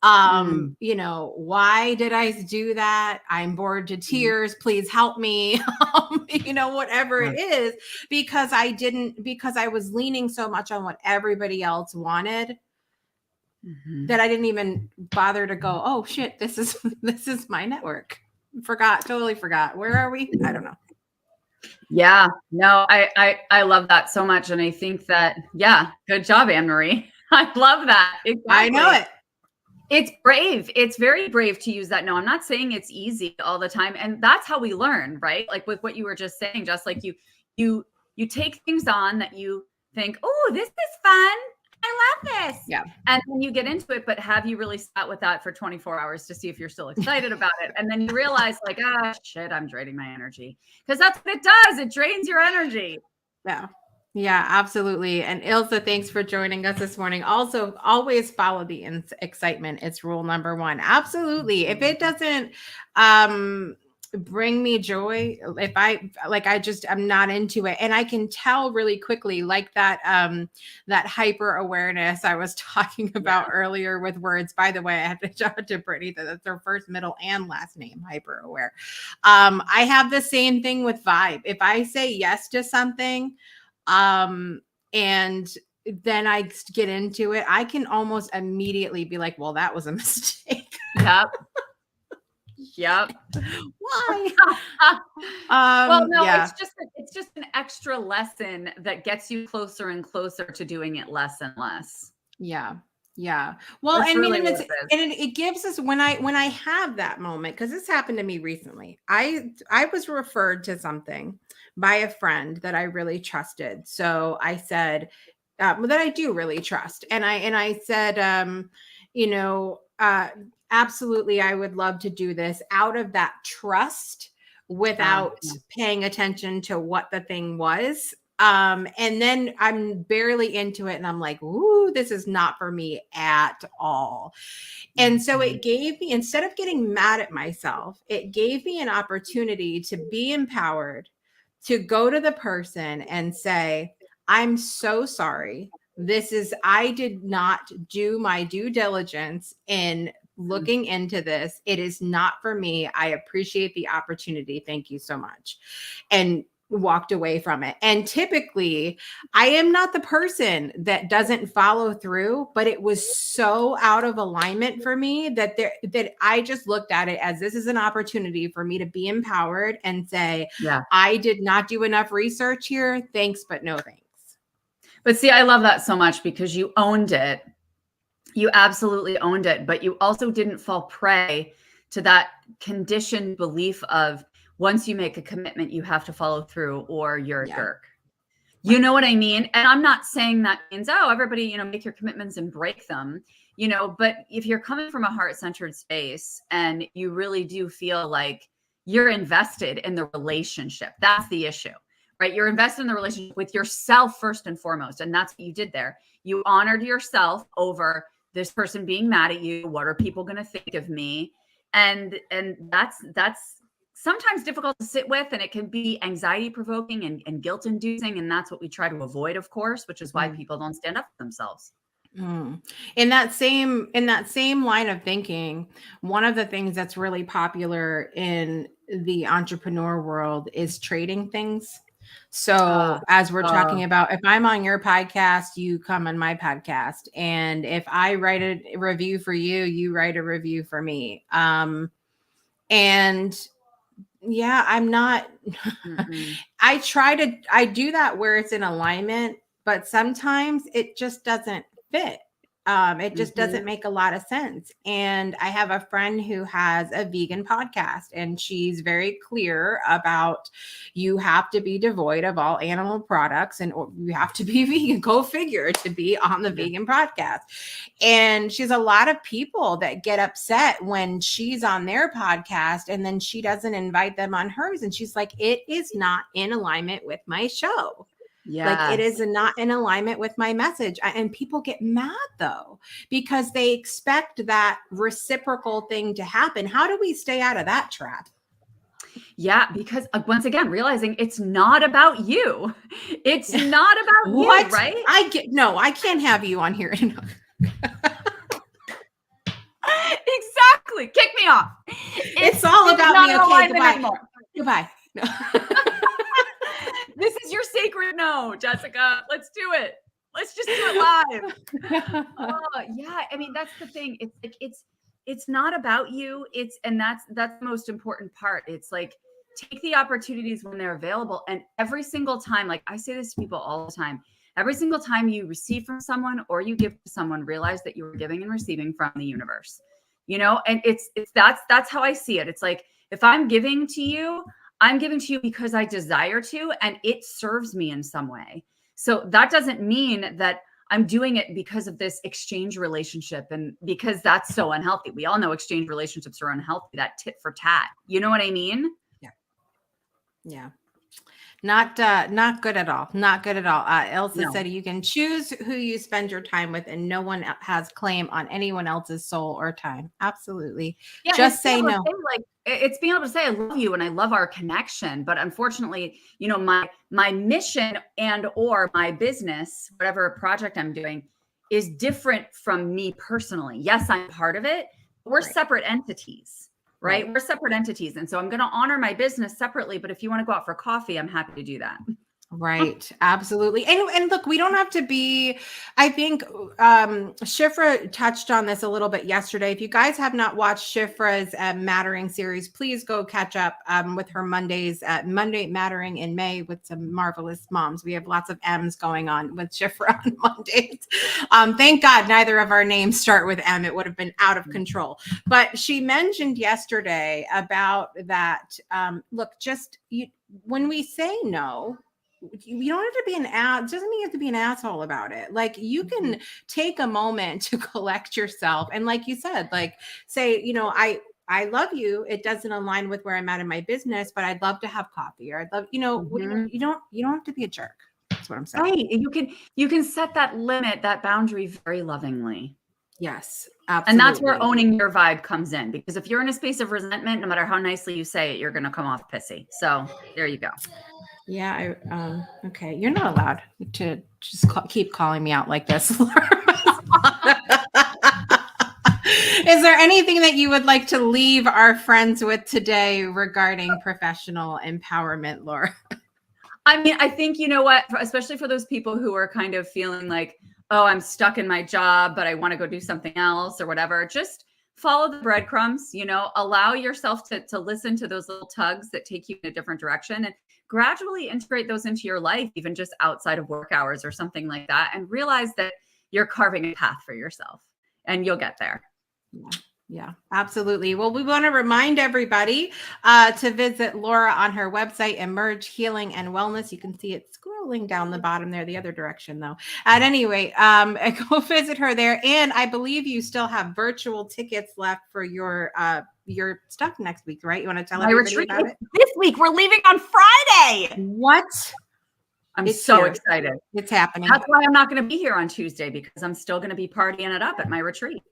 You know, why did I do that? I'm bored to tears. Please help me. You know, whatever it is, because I was leaning so much on what everybody else wanted that I didn't even bother to go, oh shit, this is my network. Totally forgot. Where are we? I don't know. Yeah, no, I love that so much. And I think that, good job, Anne-Marie. I love that. Exactly. I know it. It's brave. It's very brave to use that no. I'm not saying it's easy all the time. And that's how we learn, right? Like with what you were just saying, just like you take things on that you think, oh, this is fun. I love this. Yeah. And then you get into it, but have you really sat with that for 24 hours to see if you're still excited about it? And then you realize like, shit, I'm draining my energy. Because that's what it does. It drains your energy. Yeah. Yeah, absolutely. And Ilse, thanks for joining us this morning. Also, always follow the excitement. It's rule number one. Absolutely. If it doesn't bring me joy, if I'm not into it, and I can tell really quickly, like that hyper awareness I was talking about earlier with words. By the way, I have to shout out to Brittany that that's her first, middle, and last name, hyper aware. I have the same thing with vibe. If I say yes to something, and then I get into it, I can almost immediately be like, well, that was a mistake. Yep. Why? Well, no, it's just an extra lesson that gets you closer and closer to doing it less and less. Yeah. Yeah. Well, That's I mean, really it gives us when I have that moment, because this happened to me recently. I was referred to something by a friend that I really trusted. So I said that I do really trust, and I said, you know, absolutely, I would love to do this out of that trust without paying attention to what the thing was. And then I'm barely into it and I'm like, ooh, this is not for me at all. And so it gave me, instead of getting mad at myself, it gave me an opportunity to be empowered, to go to the person and say, I'm so sorry. I did not do my due diligence in looking into this. It is not for me. I appreciate the opportunity. Thank you so much. And walked away from it. And typically, I am not the person that doesn't follow through, but it was so out of alignment for me that I just looked at it as this is an opportunity for me to be empowered and say, I did not do enough research here. Thanks, but no thanks. But see, I love that so much because you owned it. You absolutely owned it, but you also didn't fall prey to that conditioned belief of once you make a commitment, you have to follow through or you're a jerk. You know what I mean? And I'm not saying that means, oh, everybody, you know, make your commitments and break them, you know, but if you're coming from a heart-centered space and you really do feel like you're invested in the relationship, that's the issue, right? You're invested in the relationship with yourself first and foremost. And that's what you did there. You honored yourself over this person being mad at you. What are people going to think of me? And that's sometimes difficult to sit with, and it can be anxiety provoking and guilt inducing. And that's what we try to avoid, of course, which is why people don't stand up for themselves. In that same line of thinking, one of the things that's really popular in the entrepreneur world is trading things. So as we're talking about, if I'm on your podcast, you come on my podcast. And if I write a review for you, you write a review for me. And yeah, I'm not, I do that where it's in alignment, but sometimes it just doesn't fit. It just doesn't make a lot of sense. And I have a friend who has a vegan podcast, and she's very clear about you have to be devoid of all animal products and you have to be vegan. Go figure, to be on the vegan podcast. And she's a lot of people that get upset when she's on their podcast and then she doesn't invite them on hers. And she's like, it is not in alignment with my show. Like, it is not in alignment with my message. And people get mad though, because they expect that reciprocal thing to happen. How do we stay out of that trap? Yeah, because once again, realizing it's not about you. It's not about you, right? I can't have you on here. Exactly. Kick me off. It's all about me. Okay, goodbye. Goodbye. No. This is your sacred no, Jessica. Let's do it. Let's just do it live. Yeah. I mean, that's the thing. It's like, it's not about you. That's the most important part. It's like, take the opportunities when they're available. And every single time, like I say this to people all the time, every single time you receive from someone or you give to someone, realize that you are giving and receiving from the universe, you know? And that's how I see it. It's like, if I'm giving to you, I'm giving to you because I desire to, and it serves me in some way. So that doesn't mean that I'm doing it because of this exchange relationship and because that's so unhealthy. We all know exchange relationships are unhealthy, that tit for tat. You know what I mean? Yeah. Not good at all. Not good at all. Elsa said you can choose who you spend your time with, and no one has claim on anyone else's soul or time. Absolutely. Yeah, just say no. It's being able to say I love you and I love our connection, but unfortunately, you know, my mission and or my business, whatever project I'm doing, is different from me personally. Yes, I'm part of it. But we're separate entities. Right? We're separate entities. And so I'm going to honor my business separately. But if you want to go out for coffee, I'm happy to do that. Right. Absolutely. And look, we don't have to be, I think Shifra touched on this a little bit yesterday. If you guys have not watched Shifra's Mattering series, please go catch up with her Mondays at Monday Mattering in May with some marvelous moms. We have lots of M's going on with Shifra on Mondays. Thank God neither of our names start with M. It would have been out of control. But she mentioned yesterday about that. Look, when we say no, you don't have to be doesn't mean you have to be an asshole about it. Like, you can take a moment to collect yourself. And like you said, like, say, you know, I love you. It doesn't align with where I'm at in my business, but I'd love to have coffee, or I'd love, you know, you don't have to be a jerk. That's what I'm saying. Right. You can set that limit, that boundary very lovingly. Yes, absolutely. And that's where owning your vibe comes in, because if you're in a space of resentment, no matter how nicely you say it, you're going to come off pissy. So there you go. Yeah. Okay. You're not allowed to just keep calling me out like this. Is there anything that you would like to leave our friends with today regarding professional empowerment, Laura? I mean, I think, you know what, especially for those people who are kind of feeling like, oh, I'm stuck in my job, but I want to go do something else or whatever, just follow the breadcrumbs, allow yourself to listen to those little tugs that take you in a different direction and gradually integrate those into your life, even just outside of work hours or something like that, and realize that you're carving a path for yourself and you'll get there. Yeah, absolutely. Well, we want to remind everybody to visit Laura on her website, Emerge Healing and Wellness. You can see it scrolling down the bottom there, the other direction though. At any rate, go visit her there. And I believe you still have virtual tickets left for your stuff next week, right? You want to tell everybody about it? This week, we're leaving on Friday. What? I'm so excited. It's happening. That's why I'm not going to be here on Tuesday, because I'm still going to be partying it up at my retreat.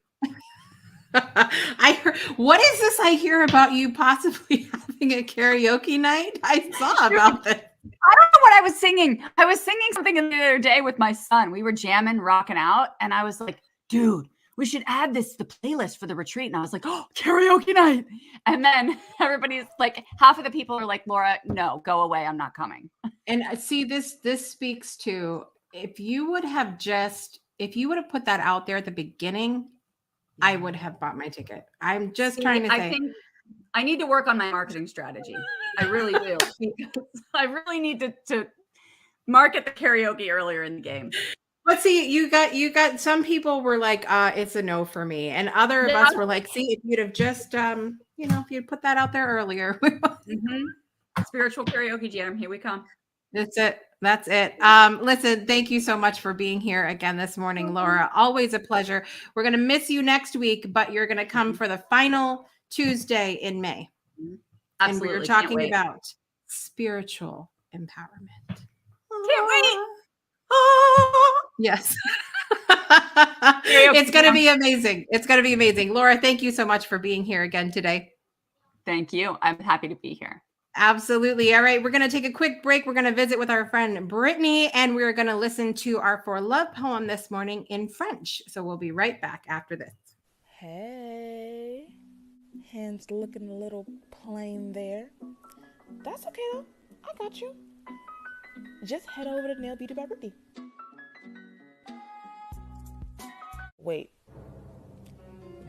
What is this I hear about you possibly having a karaoke night? I saw about this. I don't know what I was singing. I was singing something the other day with my son. We were jamming, rocking out, and I was like, dude, we should add this to the playlist for the retreat. And I was like, oh, karaoke night. And then everybody's like, half of the people are like, Laura, no, go away. I'm not coming. And see, this speaks to, if you would have put that out there at the beginning, I would have bought my ticket. I'm just trying to say. I think I need to work on my marketing strategy. I really do. Because I really need to market the karaoke earlier in the game. But see, you got some people were like, it's a no for me. And other of us were like, see, if you'd have just, if you'd put that out there earlier. Spiritual karaoke jam. Here we come. That's it. Listen, thank you so much for being here again this morning, Laura. Always a pleasure. We're going to miss you next week, but you're going to come for the final Tuesday in May. Absolutely. And we're talking about spiritual empowerment. Can't wait. Yes. It's going to be amazing. It's going to be amazing. Laura, thank you so much for being here again today. Thank you. I'm happy to be here. Absolutely. All right. We're going to take a quick break. We're going to visit with our friend Brittany, and we're going to listen to our For Love poem this morning in French. So we'll be right back after this. Hey, hands looking a little plain there. That's okay though. I got you. Just head over to Nail Beauty by Brittany. Wait.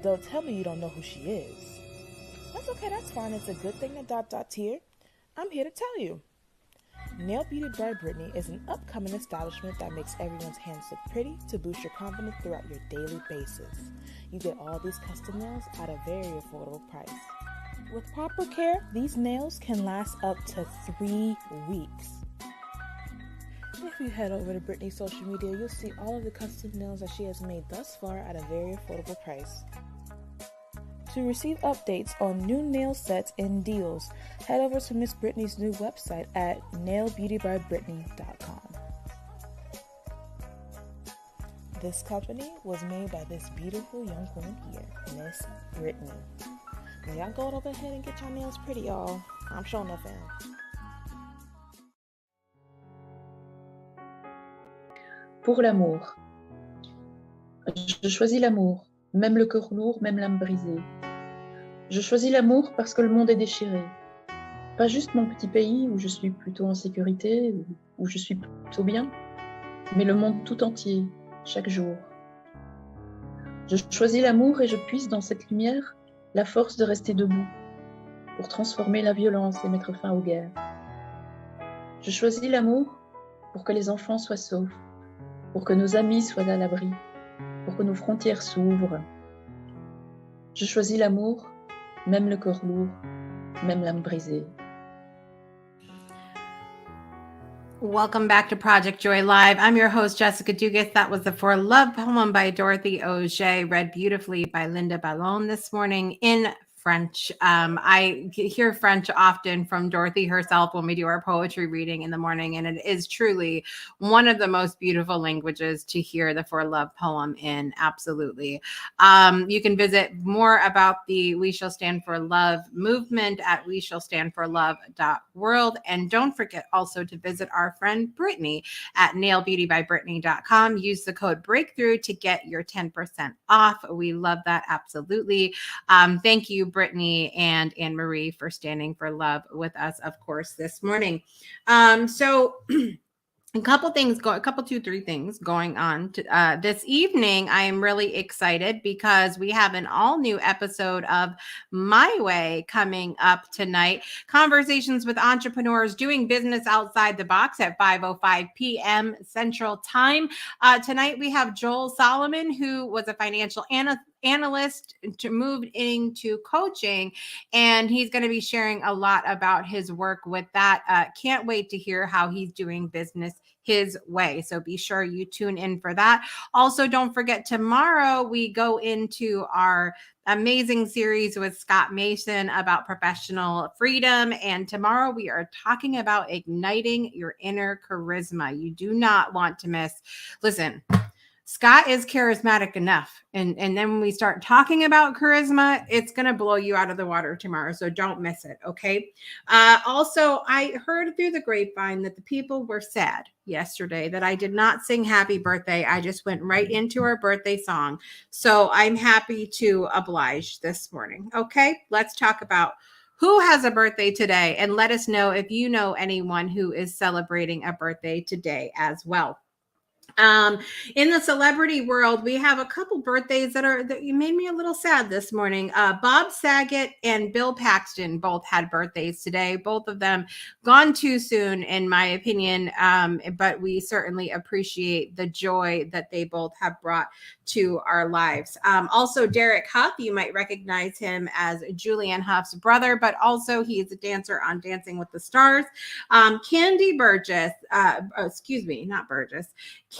Don't tell me you don't know who she is. That's okay, that's fine. It's a good thing that ... here. I'm here to tell you. Nail Beauty by Brittany is an upcoming establishment that makes everyone's hands look pretty to boost your confidence throughout your daily basis. You get all these custom nails at a very affordable price. With proper care, these nails can last up to 3 weeks. If you head over to Brittany's social media, you'll see all of the custom nails that she has made thus far at a very affordable price. To receive updates on new nail sets and deals, head over to Miss Brittany's new website at nailbeautybybrittany.com. This company was made by this beautiful young woman here, Miss Brittany. Now y'all go over ahead and get your nails pretty, y'all. I'm showing no fan. Pour l'amour. Je choisis l'amour, même le cœur lourd, même l'âme brisée. Je choisis l'amour parce que le monde est déchiré. Pas juste mon petit pays où je suis plutôt en sécurité, où je suis plutôt bien, mais le monde tout entier, chaque jour. Je choisis l'amour et je puise dans cette lumière la force de rester debout, pour transformer la violence et mettre fin aux guerres. Je choisis l'amour pour que les enfants soient saufs, pour que nos amis soient à l'abri, pour que nos frontières s'ouvrent. Je choisis l'amour, même le corps lourd, même l'âme brisée. Welcome back to Project Joy Live. I'm your host, Jessica Dugas. That was the For Love poem by Dorothy Auger, read beautifully by Linda Ballon this morning in French. I hear French often from Dorothy herself when we do our poetry reading in the morning, and it is truly one of the most beautiful languages to hear the For Love poem in. Absolutely. You can visit more about the We Shall Stand for Love movement at weshallstandforlove.world. And don't forget also to visit our friend Brittany at nailbeautybybrittany.com. Use the code breakthrough to get your 10% off. We love that. Absolutely. Thank you, Brittany and Anne Marie, for standing for love with us, of course, this morning. So a couple, 2-3 things going on this evening. I am really excited because we have an all new episode of My Way coming up tonight. Conversations with entrepreneurs doing business outside the box at 5:05 p.m. Central Time. Tonight we have Joel Solomon, who was a financial analyst to move into coaching, and he's going to be sharing a lot about his work with that. Can't wait to hear how he's doing business his way. So be sure you tune in for that. Also, don't forget, tomorrow we go into our amazing series with Scott Mason about professional freedom. And tomorrow we are talking about igniting your inner charisma. You do not want to miss. Listen, Scott is charismatic enough. And then when we start talking about charisma, it's going to blow you out of the water tomorrow. So don't miss it. Okay. Also, I heard through the grapevine that the people were sad yesterday that I did not sing happy birthday. I just went right into our birthday song. So I'm happy to oblige this morning. Okay. Let's talk about who has a birthday today, and let us know if you know anyone who is celebrating a birthday today as well. In the celebrity world, we have a couple birthdays that you made me a little sad this morning. Bob Saget and Bill Paxton both had birthdays today. Both of them gone too soon, in my opinion. But we certainly appreciate the joy that they both have brought to our lives. Also, Derek Huff, you might recognize him as Julianne Huff's brother, but also he is a dancer on Dancing with the Stars. Candy Burgess, not Burgess.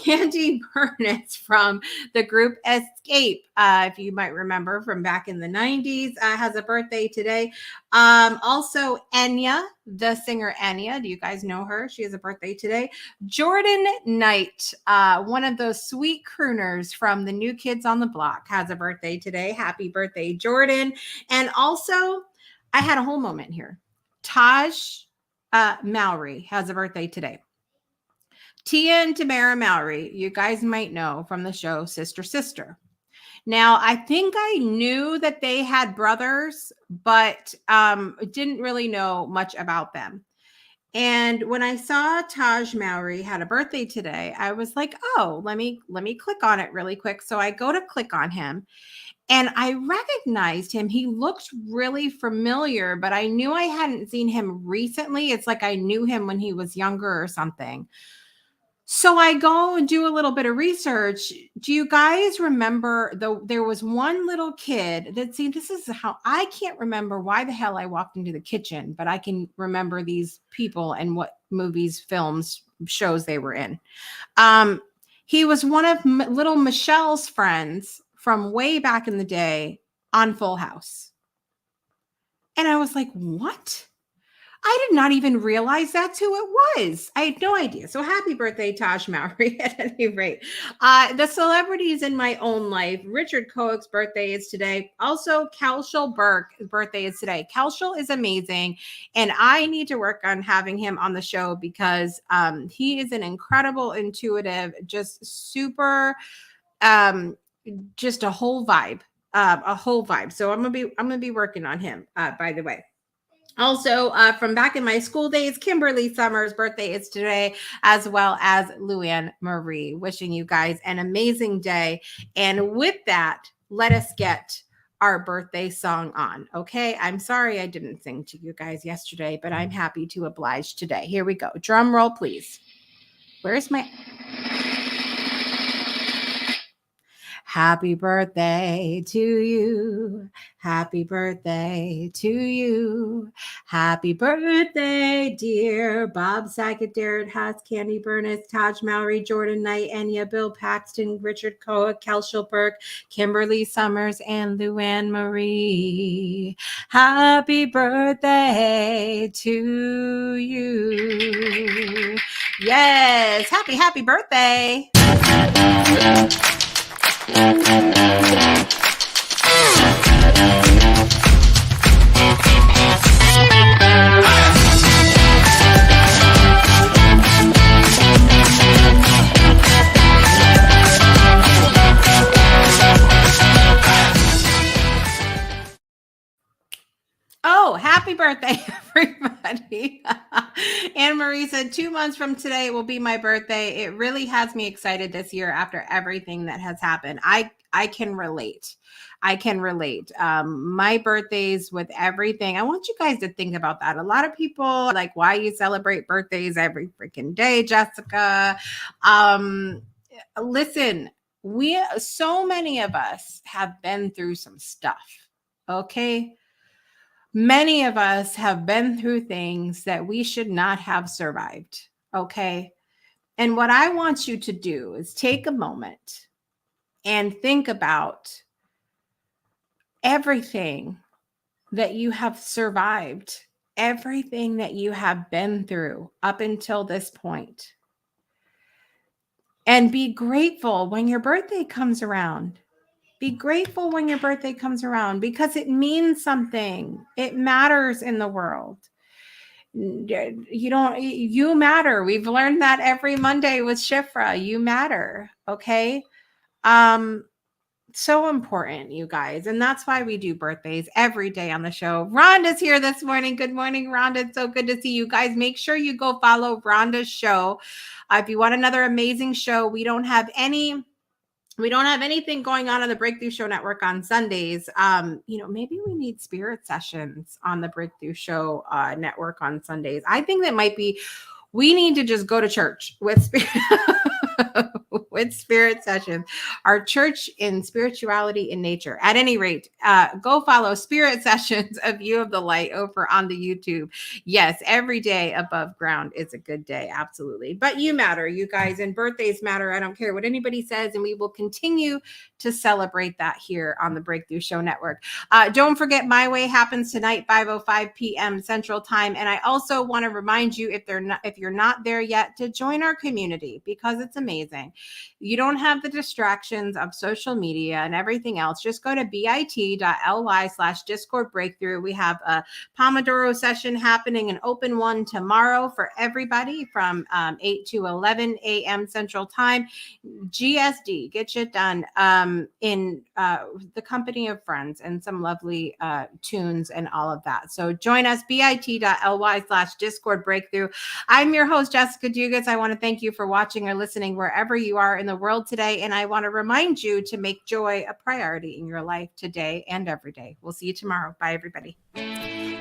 Candy Burnitz from the group Escape, if you might remember from back in the 90s, has a birthday today. Also, Enya, the singer Enya. Do you guys know her? She has a birthday today. Jordan Knight, one of those sweet crooners from the New Kids on the Block, has a birthday today. Happy birthday, Jordan. And also, I had a whole moment here. Taj Mowry has a birthday today. Tia and Tamara Mowry, you guys might know from the show Sister Sister. Now, I think I knew that they had brothers, but didn't really know much about them. And when I saw Taj Mowry had a birthday today, I was like, oh, let me click on it really quick. So I go to click on him, and I recognized him. He looked really familiar, but I knew I hadn't seen him recently. It's like I knew him when he was younger or something. So I go and do a little bit of research. Do you guys remember there was one little kid that, this is how I can't remember why the hell I walked into the kitchen, but I can remember these people and what movies, films, shows they were in. He was one of little Michelle's friends from way back in the day on Full House. And I was like, what? I did not even realize that's who it was. I had no idea. So happy birthday, Taj Mowry, at any rate. The celebrities in my own life. Richard Koch's birthday is today. Also, Kelshel Burke's birthday is today. Kelshel is amazing, and I need to work on having him on the show because he is an incredible, intuitive, just super, just a whole vibe. So I'm gonna be working on him, by the way. Also, from back in my school days, Kimberly Summers' birthday is today, as well as Luann Marie. Wishing you guys an amazing day. And with that, let us get our birthday song on. Okay, I'm sorry I didn't sing to you guys yesterday, but I'm happy to oblige today. Here we go. Drum roll, please. Where's my... Happy birthday to you. Happy birthday to you. Happy birthday, dear Bob Saget, Darren Haas, Candy Burness, Taj Mallory, Jordan Knight, Enya, Bill Paxton, Richard Koa, Kelshel Burke, Kimberly Summers, and Luann Marie. Happy birthday to you. Yes. Happy birthday. Oh, happy birthday, everybody. Anne Marie said 2 months from today will be my birthday. It really has me excited this year after everything that has happened. I can relate. I can relate. My birthdays with everything. I want you guys to think about that. A lot of people are like, why you celebrate birthdays every freaking day, Jessica? Listen, so many of us have been through some stuff. Okay. Many of us have been through things that we should not have survived. Okay. And what I want you to do is take a moment and think about everything that you have survived, everything that you have been through up until this point. And be grateful when your birthday comes around. Be grateful when your birthday comes around because it means something. It matters in the world. You matter. We've learned that every Monday with Shifra. You matter. Okay. So important, you guys. And that's why we do birthdays every day on the show. Rhonda's here this morning. Good morning, Rhonda. It's so good to see you guys. Make sure you go follow Rhonda's show. If you want another amazing show, we don't have anything going on the Breakthrough Show Network on Sundays. Maybe we need spirit sessions on the Breakthrough Show Network on Sundays. I think we need to just go to church with spirit. With spirit sessions, our church in spirituality in nature. At any rate, go follow Spirit Sessions, A View of the Light over on the YouTube. Yes, every day above ground is a good day. Absolutely. But you matter, you guys, and birthdays matter. I don't care what anybody says, and we will continue to celebrate that here on the Breakthrough Show Network. Don't forget, My Way happens tonight, 5:05 p.m. Central Time. And I also want to remind you, if you're not there yet, to join our community because it's amazing. You don't have the distractions of social media and everything else. Just go to bit.ly/Discord Breakthrough. We have a Pomodoro session happening, an open one tomorrow for everybody from 8 to 11 a.m. Central Time. GSD, get shit done in the company of friends and some lovely tunes and all of that. So join us, bit.ly/Discord Breakthrough. I'm your host, Jessica Dugas. I want to thank you for watching or listening wherever you are in the world today. And I want to remind you to make joy a priority in your life today and every day. We'll see you tomorrow. Bye, everybody.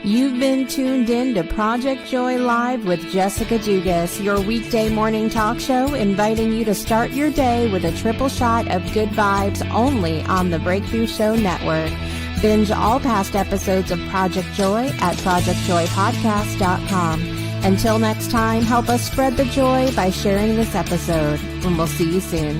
You've been tuned in to Project Joy Live with Jessica Dugas, your weekday morning talk show, inviting you to start your day with a triple shot of good vibes only on the Breakthrough Show Network. Binge all past episodes of Project Joy at projectjoypodcast.com. Until next time, help us spread the joy by sharing this episode, and we'll see you soon.